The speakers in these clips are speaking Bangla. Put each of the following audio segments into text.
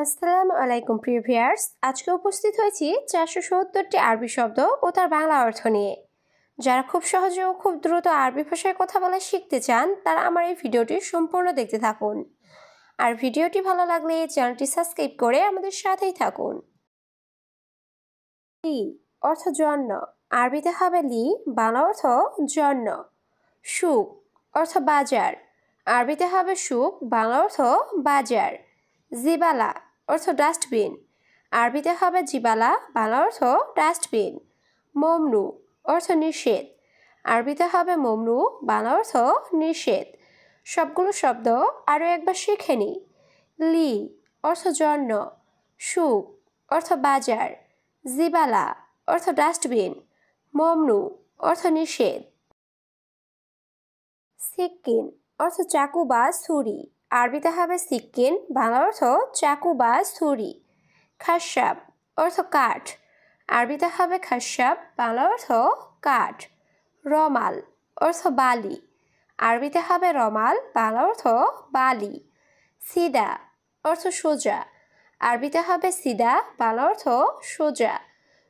আসসালামু আলাইকুম প্রিয় ভিউয়ার্স, আজকে উপস্থিত হয়েছি 470টি আরবি শব্দ ও তার বাংলা অর্থ নিয়ে। যারা খুব সহজে ও খুব দ্রুত আরবি ভাষায় কথা বলা শিখতে চান তারা আমার এই ভিডিওটি সম্পূর্ণ দেখতে থাকুন। আর ভিডিওটি ভালো লাগলে চ্যানেলটি সাবস্ক্রাইব করে আমাদের সাথেই থাকুন। লি অর্থ জন্য, আরবিতে হবে লি, বাংলা অর্থ জন্য। সুক অর্থ বাজার, আরবিতে হবে সুক, বাংলা অর্থ বাজার। জিবালা অর্থ ডাস্টবিন, আরবিতে হবে জিবালা, বাংলা অর্থ ডাস্টবিন। মমনু অর্থ নিষেধ, আরবিতে হবে মমনু, বাংলা অর্থ নিষেধ। সবগুলো শব্দ আরও একবার শিখে নিই। লি অর্থ জন্য, সুক অর্থ বাজার, জিবালা অর্থ ডাস্টবিন, মমনু অর্থ নিষেধ। সিক্কিন অর্থ চাকু বা ছুরি, আরবিতে হবে সিক্কিন, বাংলা অর্থ চাকু বা ছুরি। খাসাব অর্থ কাঠ, আরবিতে হবে খাসাব, বাংলা অর্থ কাঠ। রমাল অর্থ বালি, আরবিতে হবে রমাল, বাংলা অর্থ বালি। সিদা অর্থ সোজা, আরবিতে হবে সিদা, বাংলা অর্থ সোজা।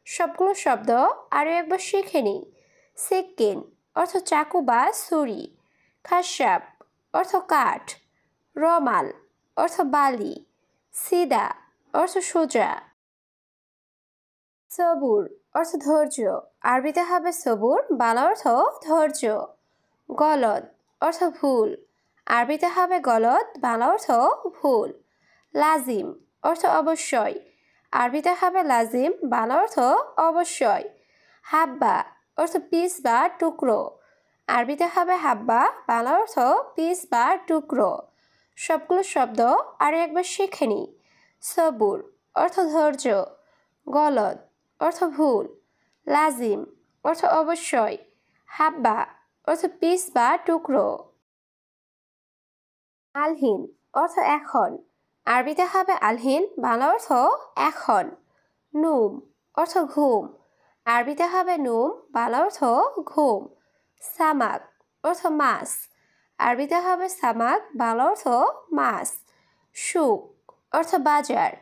সবগুলো শব্দ আরও একবার শিখে নিই। সিক্কিন অর্থ চাকু বা ছুরি, খাসাব অর্থ কাঠ, রমাল অর্থ বালি, সিদা অর্থ সোজা। সবুর অর্থ ধৈর্য, আরবিতে হবে সবুর, বাংলা অর্থ ধৈর্য। গলদ অর্থ ভুল, আরবিতে হবে গলদ, বাংলা অর্থ ভুল। লাজিম অর্থ অবশ্যই, আরবিতে হবে লাজিম, বাংলা অর্থ অবশ্যই। হাব্বা অর্থ পিস বা টুকরো, আরবিতে হবে হাব্বা, বাংলা অর্থ পিস বা টুকরো। সবগুলো শব্দ আরও একবার শিখে নিই। সবুর অর্থ ধৈর্য, গলদ অর্থ ভুল, লাজিম অর্থ অবশ্যই, হাব্বা অর্থ পিস বা টুকরো। আলহিন অর্থ এখন, আরবিতে হবে আলহিন, বাংলা অর্থ এখন। নুম অর্থ ঘুম, আরবিতে হবে নুম, বাংলা অর্থ ঘুম। সামাক অর্থ মাছ, আরবিতে হবে সামাক, বাংলা অর্থ মাছ। সুক অর্থ বাজার,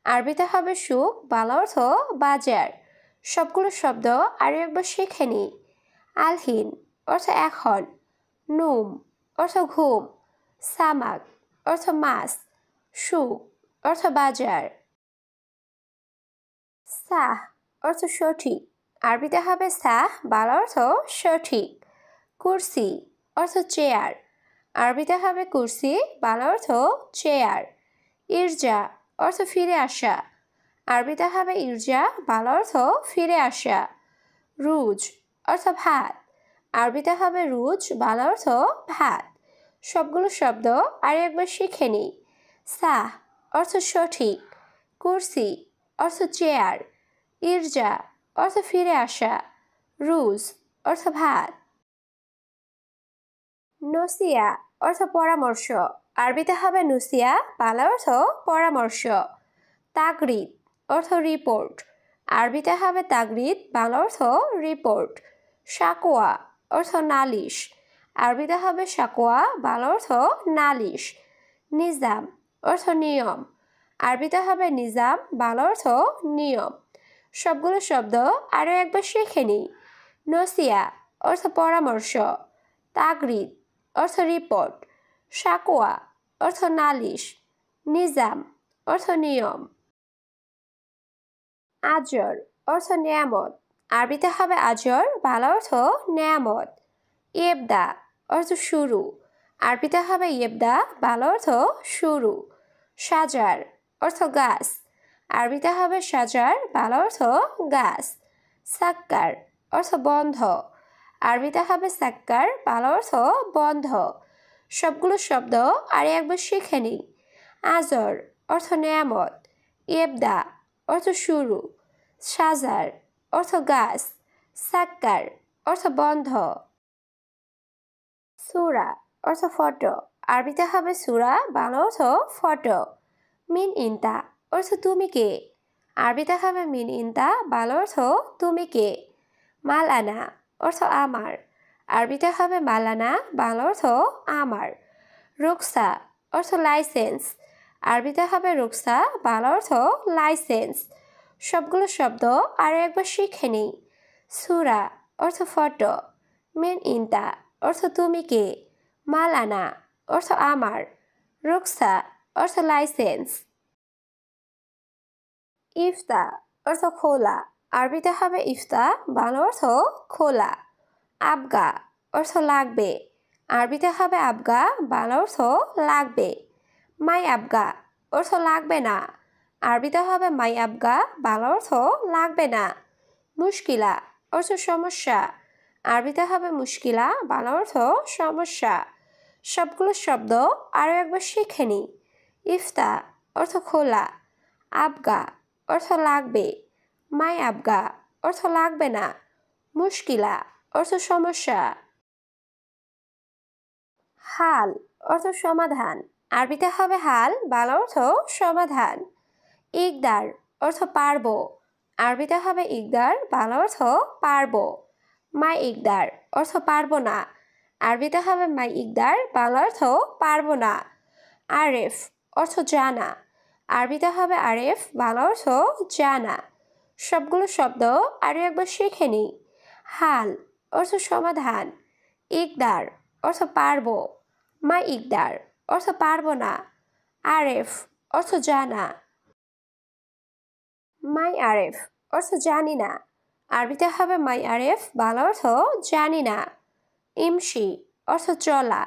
আরবিতে হবে সুক, বাংলা অর্থ বাজার। সবগুলো শব্দ আরও একবার শিখে নিই। আলহিন অর্থ এখন, নুম অর্থ ঘুম, সামাক অর্থ মাছ, সুক অর্থ বাজার। সাহ অর্থ সঠিক, আরবিতে হবে সাহ, বাংলা অর্থ সঠিক। কুরসি অর্থ চেয়ার, আরবিতে হবে কুরসি, বাংলা অর্থ চেয়ার। ইরজা অর্থ ফিরে আসা, আরবিতে হবে ইরজা, বাংলা অর্থ ফিরে আসা। রুজ অর্থ ভাত, আরবিতে হবে রুজ, বাংলা অর্থ ভাত। সবগুলো শব্দ আর একবার শিখে নিই। সাহ অর্থ সঠিক, কুরসি অর্থ চেয়ার, ইরজা অর্থ ফিরে আসা, রুজ অর্থ ভাত। নসিয়া অর্থ পরামর্শ, আরবিতে হবে নুসিয়া, বাংলা অর্থ পরামর্শ। তাগরিদ অর্থ রিপোর্ট, আরবিতে হবে তাগরিদ, বাংলা অর্থ রিপোর্ট। শাকোয়া অর্থ নালিশ, আরবিতে হবে শাকোয়া, বাংলা অর্থ নালিশ। নিজাম অর্থ নিয়ম, আরবিতে হবে নিজাম, বাংলা অর্থ নিয়ম। সবগুলো শব্দ আরও একবার শিখে নিই। নসিয়া অর্থ পরামর্শ, তাগরিদ অর্থ রিপোর্ট, শাকোয়া অর্থ নালিশ, নিজাম অর্থ নিয়ম। আজর অর্থ নেয়ামত, আরবিতে হবে আজর, বাংলা অর্থ নেয়ামত। ইবদা অর্থ শুরু, আরবিতে হবে ইবদা, বাংলা অর্থ শুরু। সাজার অর্থ গাছ, আরবিতে হবে সাজার, বাংলা অর্থ গাছ। সাক্কার অর্থ বন্ধ, আরবিতে হবে সাক্কার, বাংলা অর্থ বন্ধ। সবগুলো শব্দ আর একবার শিখে নিই। আজর অর্থ নেয়ামত, ইবদা অর্থ শুরু, সাজার অর্থ গাছ, সাক্কার অর্থ বন্ধ। সূরা অর্থ ফটো, আরবিতে হবে সূরা, বাংলা অর্থ ফটো। মিন ইনতা অর্থ তুমি কে, আরবিতে হবে মিন ইনতা, বাংলা অর্থ তুমি কে। মালানা অর্থ আমার, আরবিতে হবে মালানা, বাংলা অর্থ আমার। রুকসা অর্থ লাইসেন্স, আরবিতে হবে রুকসা বাংলা অর্থ লাইসেন্স সবগুলো শব্দ আরও একবার শিখে নিই সূরা অর্থ ফটো মিন ইনতা অর্থ তুমি কে মালানা অর্থ আমার রুকসা অর্থ লাইসেন্স ইফতা অর্থ খোলা আরবিতে হবে ইফতা বাংলা অর্থ খোলা আবগা অর্থ লাগবে আরবিতে হবে আবগা বাংলা অর্থ লাগবে মাই আবগা অর্থ লাগবে না আরবিতে হবে মাই আবগা বাংলা অর্থ লাগবে না মুশকিলা অর্থ সমস্যা আরবিতে হবে মুশকিলা বাংলা অর্থ সমস্যা সবগুলো শব্দ আরও একবার শিখে নিই ইফতা অর্থ খোলা আবগা অর্থ লাগবে মাই আবগা অর্থ লাগবে না মুশকিলা অর্থ সমস্যা হাল অর্থ সমাধান আরবিতে হবে হাল বাংলা অর্থ সমাধান ইকদার অর্থ পারবো আরবিতে হবে ইকদার বাংলা অর্থ পারবো মাই ইকদার অর্থ পারবো না আরবিতে হবে মাই ইকদার বাংলা অর্থ পারবো না আরেফ অর্থ জানা আরবিতে হবে আরেফ বাংলা অর্থ জানা সবগুলো শব্দ আরও একবার শিখে নিই হাল অর্থ সমাধান ইকদার অর্থ পারবো মাই ইকদার অর্থ পারবো না আরেফ অর্থ জানা মাই আরেফ অর্থ জানি না আরবিতে হবে মাই আরেফ বাংলা অর্থ জানি না ইমশি অর্থ চলা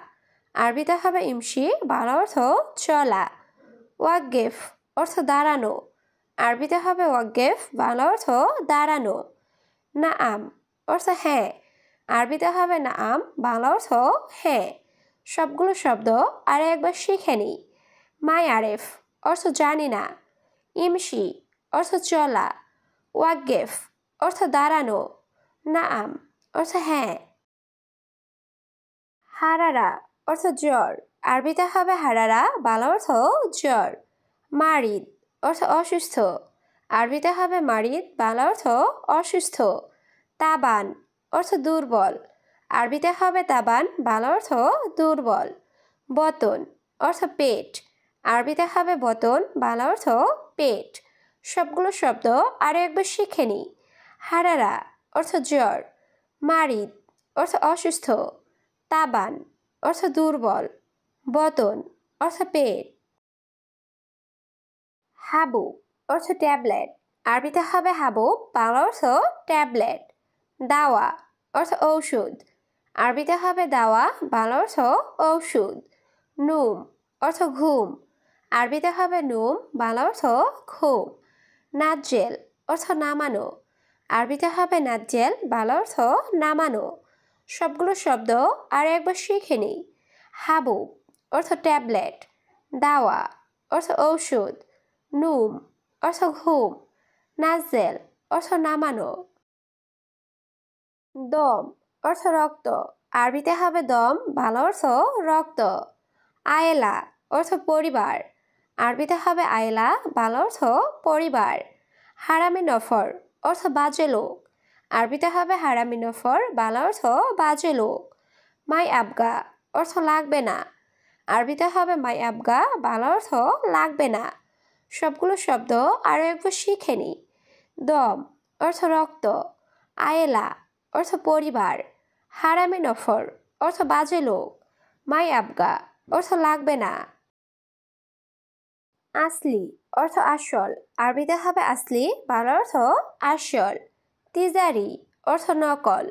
আরবিতে হবে ইমশি বাংলা অর্থ চলা ওয়াকগেফ অর্থ দাঁড়ানো আরবিতে হবে ওয়াকগেফ বাংলা অর্থ দাঁড়ানো নাআম অর্থ হ্যাঁ আরবিতে হবে নাআম বাংলা অর্থ হ্যাঁ সবগুলো শব্দ আর একবার শিখে নিই মাই আরেফ অর্থ জানি না ইমশি অর্থ চলা ওয়াকগেফ অর্থ দাঁড়ানো নাআম অর্থ হ্যাঁ হারারা অর্থ জ্বর আরবিতে হবে হারারা বাংলা অর্থ জ্বর মারিদ অর্থ অসুস্থ আরবিতে হবে মারিদ বাংলা অর্থ অসুস্থ তাবান অর্থ দুর্বল আরবিতে হবে তাবান বাংলা অর্থ দুর্বল বতন অর্থ পেট আরবিতে হবে বতন বাংলা অর্থ পেট সবগুলো শব্দ আরও একবার শিখে নিই হারারা অর্থ জ্বর মারিদ অর্থ অসুস্থ তাবান অর্থ দুর্বল বতন অর্থ পেট হাবুব অর্থ ট্যাবলেট আরবিতে হবে হাবুব বাংলা অর্থ ট্যাবলেট দাওয়া অর্থ ঔষধ আরবিতে হবে দাওয়া বাংলা অর্থ ঔষধ নুম অর্থ ঘুম আরবিতে হবে নুম বাংলা অর্থ ঘুম নাজ্জেল অর্থ নামানো আরবিতে হবে নাজ্জেল বাংলা অর্থ নামানো সবগুলো শব্দ আর একবার শিখে নিই হাবুব অর্থ ট্যাবলেট দাওয়া অর্থ ঔষধ নুম অর্থ ঘুম নাজ্জেল অর্থ নামানো দম অর্থ রক্ত আরবিতে হবে দম বাংলা অর্থ রক্ত আয়েলা অর্থ পরিবার আরবিতে হবে আয়েলা বাংলা অর্থ পরিবার হারামি নফর অর্থ বাজে লোক আরবিতে হবে হারামি নফর বাংলা অর্থ বাজে লোক মাই আবগা অর্থ লাগবে না আরবিতে হবে মাই আবগা বাংলা অর্থ লাগবে না সবগুলো শব্দ আরও একবার শিখে নিই দম অর্থ রক্ত আয়েলা অর্থ পরিবার হারামি নফর অর্থ বাজে লোক মাই আবগা অর্থ লাগবে না আসলি অর্থ আসল আরবিতে হবে আসলি বাংলা অর্থ আসল তিজারি অর্থ নকল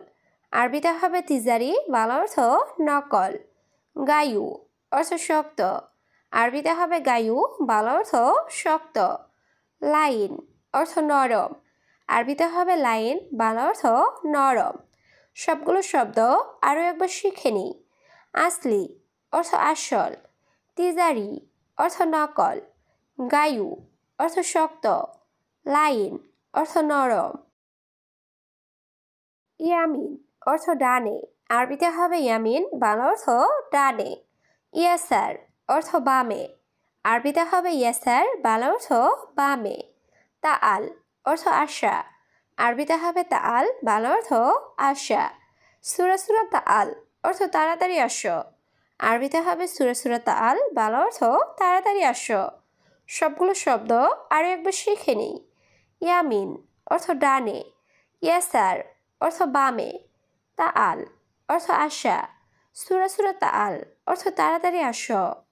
আরবিতে হবে তিজারি বাংলা অর্থ নকল গায়ু অর্থ শক্ত আরবিতে হবে গায়ু বাংলা অর্থ শক্ত লাইন অর্থ নরম আরবিতে হবে লাইন বাংলা অর্থ নরম সবগুলো শব্দ আরও একবার শিখে নিই আসলি অর্থ আসল তিজারি অর্থ নকল গায়ু অর্থ শক্ত লাইন অর্থ নরম ইয়ামিন অর্থ ডানে আরবিতে হবে ইয়ামিন বাংলা অর্থ ডানে ইয়াসার অর্থ বামে আরবিতে হবে ইয়াসার বাংলা অর্থ বামে তাআল অর্থ আশা আরবিতে হবে তাআল বাংলা অর্থ আশা সূরা সূরা তাআল অর্থ তাড়াতাড়ি আসো আরবিতে হবে সূরা সূরা তাআল বাংলা অর্থ তাড়াতাড়ি আসো সবগুলো শব্দ আরও একবার শিখে নিই। ইয়ামিন অর্থ ডানে, ইয়াসার অর্থ বামে, তাআল অর্থ আসা, সুরা সুরা তাআল অর্থ তাড়াতাড়ি আসো।